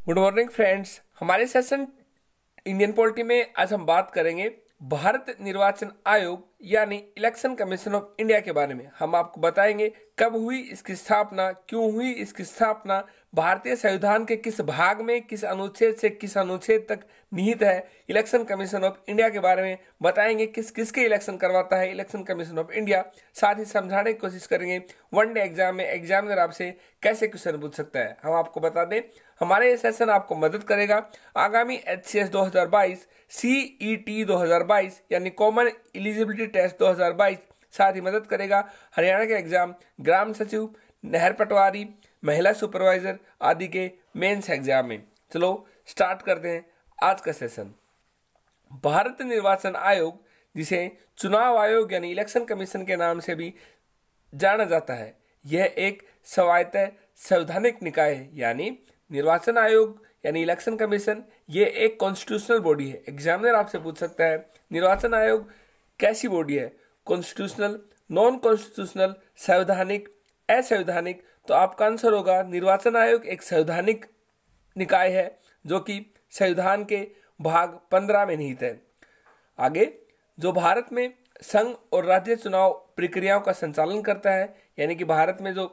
Good morning friends. हमारे session Indian polity में आज हम बात करेंगे भारत निर्वाचन आयोग यानी इलेक्शन कमीशन ऑफ इंडिया के बारे में। हम आपको बताएंगे कब हुई इसकी स्थापना, क्यों हुई इसकी स्थापना, भारतीय संविधान के किस भाग में किस अनुच्छेद से किस अनुच्छेद तक निहित है इलेक्शन कमीशन ऑफ इंडिया के बारे में बताएंगे, किस किसके इलेक्शन करवाता है इलेक्शन कमीशन ऑफ इंडिया। साथ ही समझाने की कोशिश करेंगे वन डे एग्जाम में एग्जामिनर आपसे कैसे क्वेश्चन पूछ सकता है। हम आपको बता दें हमारे ये सेशन आपको मदद करेगा आगामी HCS 2022, CET 2022 यानी कॉमन एलिजिबिलिटी टेस्ट 2022, साथ ही मदद करेगा हरियाणा के एग्जाम, ग्राम सचिव, नहर पटवारी, महिला सुपरवाइजर आदि के मेंस एग्जाम में। चलो स्टार्ट करते हैं आज का सेशन। भारत निर्वाचन आयोग, जिसे चुनाव आयोग यानी इलेक्शन कमीशन के नाम से भी जाना जाता है, यह एक स्वायत्त संवैधानिक निकाय है। यानी निर्वाचन आयोग यानी इलेक्शन कमीशन ये एक कॉन्स्टिट्यूशनल बॉडी है। एग्जामिनर आपसे पूछ सकता है निर्वाचन आयोग कैसी बॉडी है, कॉन्स्टिट्यूशनल, नॉन कॉन्स्टिट्यूशनल, संवैधानिक, असंवैधानिक। तो आपका आंसर होगा निर्वाचन आयोग एक संवैधानिक निकाय है जो कि संविधान के भाग 15 में निहित है। आगे, जो भारत में संघ और राज्य चुनाव प्रक्रियाओं का संचालन करता है, यानी कि भारत में जो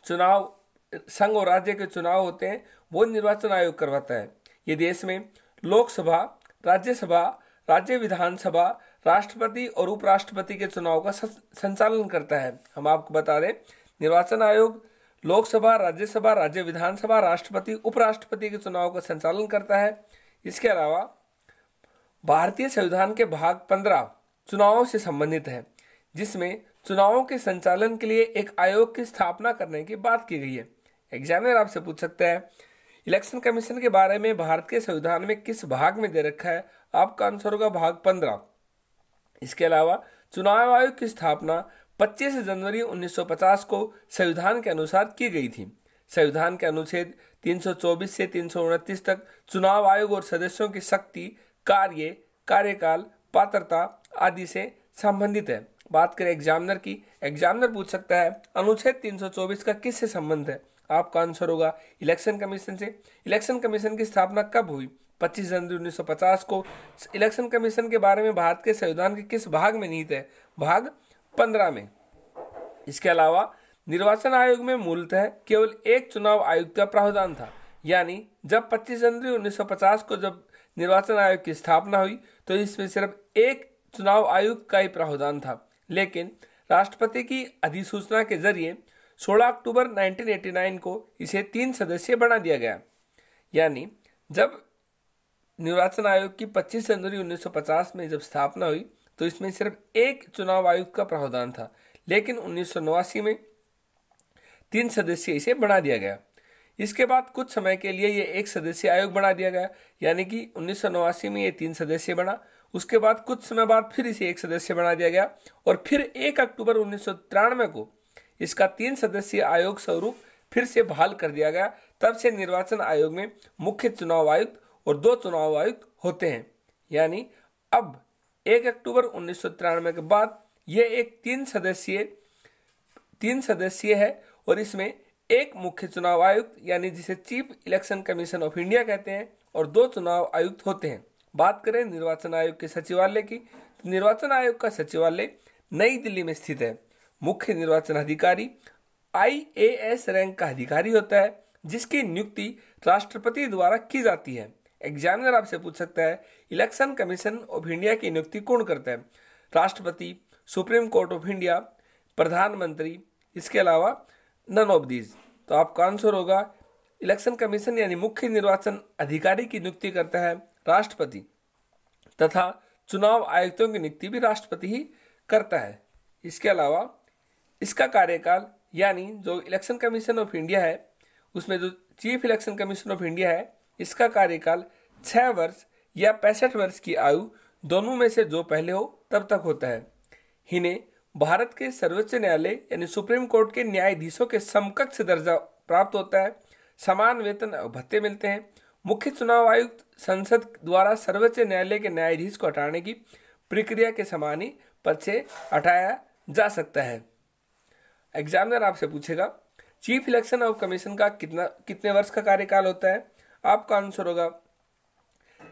चुनाव संघ और राज्य के चुनाव होते हैं वो निर्वाचन आयोग करवाता है। ये देश में लोकसभा, राज्यसभा, राज्य विधानसभा, राष्ट्रपति और उपराष्ट्रपति के चुनाव का संचालन करता है। हम आपको बता दें निर्वाचन आयोग लोकसभा, राज्यसभा, राज्य विधानसभा, राष्ट्रपति, उपराष्ट्रपति के चुनाव का संचालन करता है। इसके अलावा भारतीय संविधान के भाग 15 चुनावों से संबंधित है, जिसमें चुनावों के संचालन के लिए एक आयोग की स्थापना करने की बात की गई है। एग्जामिनर आपसे पूछ सकता है इलेक्शन कमीशन के बारे में भारत के संविधान में किस भाग में दे रखा है, आपका आंसर होगा भाग 15। इसके अलावा चुनाव आयोग की स्थापना 25 जनवरी 1950 को संविधान के अनुसार की गई थी। संविधान के अनुच्छेद 324 से 329 तक चुनाव आयोग और सदस्यों की शक्ति, कार्य, कार्यकाल, पात्रता आदि से संबंधित है। बात करें एग्जामिनर की, एग्जामिनर पूछ सकता है अनुच्छेद 324 का किससे संबंध है, आपका आंसर होगा इलेक्शन कमीशन से। इलेक्शन कमीशन की स्थापना कब हुई, 25 जनवरी 1950 को। इलेक्शन कमीशन के बारे में भारत के संविधान के किस भाग में निहित है, भाग 15 में। इसके अलावा निर्वाचन आयोग में मूलतः केवल एक चुनाव आयुक्त का प्रावधान था। यानी जब 25 जनवरी 1950 को जब निर्वाचन आयोग की स्थापना हुई तो इसमें सिर्फ एक चुनाव आयुक्त का ही प्रावधान था। लेकिन राष्ट्रपति की अधिसूचना के जरिए 16 अक्टूबर 1989 को इसे 3 सदस्यीय बना दिया गया। यानी जब निर्वाचन आयोग की 25 जनवरी 1950 में जब स्थापना हुई तो इसमें सिर्फ एक चुनाव आयुक्त का प्रावधान था, लेकिन 1989 में 3 सदस्यीय इसे बना दिया गया। इसके बाद कुछ समय के लिए ये एक सदस्यीय आयोग बना दिया गया, यानी कि 1989 में ये 3 सदस्यीय बना। उसके बाद कुछ समय बाद फिर इसे एक सदस्य बना दिया गया और फिर 1 अक्टूबर 1993 को इसका 3 सदस्यीय आयोग स्वरूप फिर से बहाल कर दिया गया। तब से निर्वाचन आयोग में मुख्य चुनाव आयुक्त और 2 चुनाव आयुक्त होते हैं। यानी अब 1 अक्टूबर 1993 के बाद यह एक 3 सदस्यीय है और इसमें एक मुख्य चुनाव आयुक्त यानी जिसे chief election commission of India कहते हैं और 2 चुनाव आयुक्त होते हैं। बात करें निर्वाचन आयोग के सचिवालय की, तो निर्वाचन आयोग का सचिवालय नई दिल्ली में स्थित है। मुख्य निर्वाचन अधिकारी IAS रैंक का अधिकारी होता है, जिसकी नियुक्ति राष्ट्रपति द्वारा की जाती है। एग्जामिनर आपसे पूछ सकता है इलेक्शन कमीशन ऑफ इंडिया की नियुक्ति कौन करता है, राष्ट्रपति, सुप्रीम कोर्ट ऑफ इंडिया, प्रधानमंत्री, इसके अलावा नन ऑफ दीज। तो आपका आंसर होगा इलेक्शन कमीशन यानी मुख्य निर्वाचन अधिकारी की नियुक्ति करता है राष्ट्रपति, तथा चुनाव आयुक्तों की नियुक्ति भी राष्ट्रपति ही करता है। इसके अलावा इसका कार्यकाल यानी जो इलेक्शन कमीशन ऑफ इंडिया है उसमें जो chief election commission of India है इसका कार्यकाल 6 वर्ष या 65 वर्ष की आयु दोनों में से जो पहले हो तब तक होता है। इन्हें भारत के सर्वोच्च न्यायालय यानी सुप्रीम कोर्ट के न्यायाधीशों के समकक्ष दर्जा प्राप्त होता है। समान वेतन और भत्ते मिलते हैं। मुख्य चुनाव आयुक्त संसद द्वारा सर्वोच्च न्यायालय के न्यायाधीश को हटाने की प्रक्रिया के समान ही पद से हटाया जा सकता है। एग्जामिनर आपसे पूछेगा चीफ इलेक्शन ऑफ कमीशन का कितने वर्ष का कार्यकाल होता है, आपका आंसर होगा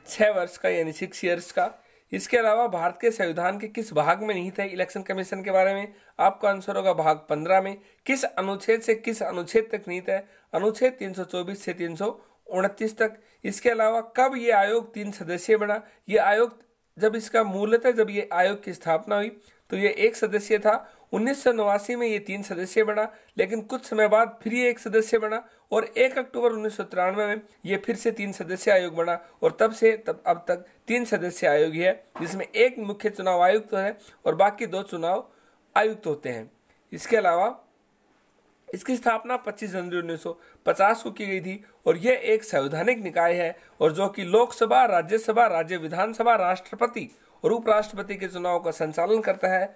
6 वर्ष का, यानी 6 ईयर्स का। इसके अलावा भारत के संविधान के किस भाग में निहित है इलेक्शन कमीशन के बारे में, आपका आंसर होगा भाग 15 में। किस अनुच्छेद से किस अनुच्छेद तक निहित है, अनुच्छेद 324 से 329 तक। इसके अलावा कब ये आयोग 3 सदस्यीय बना, ये आयोग जब ये आयोग की स्थापना हुई तो ये 1 सदस्यीय था। 1989 में ये 3 सदस्यीय बना, लेकिन कुछ समय बाद फिर ये 1 सदस्यीय बना और 1 अक्टूबर 1993 में ये फिर से 3 सदस्यीय आयोग बना और तब से अब तक 3 सदस्यीय आयोग है, जिसमें एक मुख्य चुनाव आयुक्त है और बाकी 2 चुनाव आयुक्त होते हैं। इसके अलावा इसकी स्थापना 25 जनवरी 1950 को की गई थी और यह एक संवैधानिक निकाय है और जो कि लोकसभा, राज्यसभा, राज्य विधानसभा, राष्ट्रपति और उपराष्ट्रपति के चुनाव का संचालन करता है।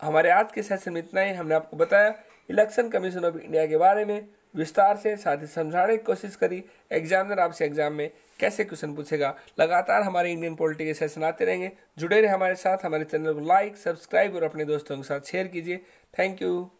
हमारे आज के सेशन में इतना ही। हमने आपको बताया इलेक्शन कमीशन ऑफ इंडिया के बारे में विस्तार से, साथ ही समझाने की कोशिश करी एग्जामिनर आपसे एग्जाम में कैसे क्वेश्चन पूछेगा। लगातार हमारे इंडियन पॉलिटी के सेशन आते रहेंगे, जुड़े रहे हमारे साथ। हमारे चैनल को लाइक, सब्सक्राइब और अपने दोस्तों के साथ शेयर कीजिए। Thank you.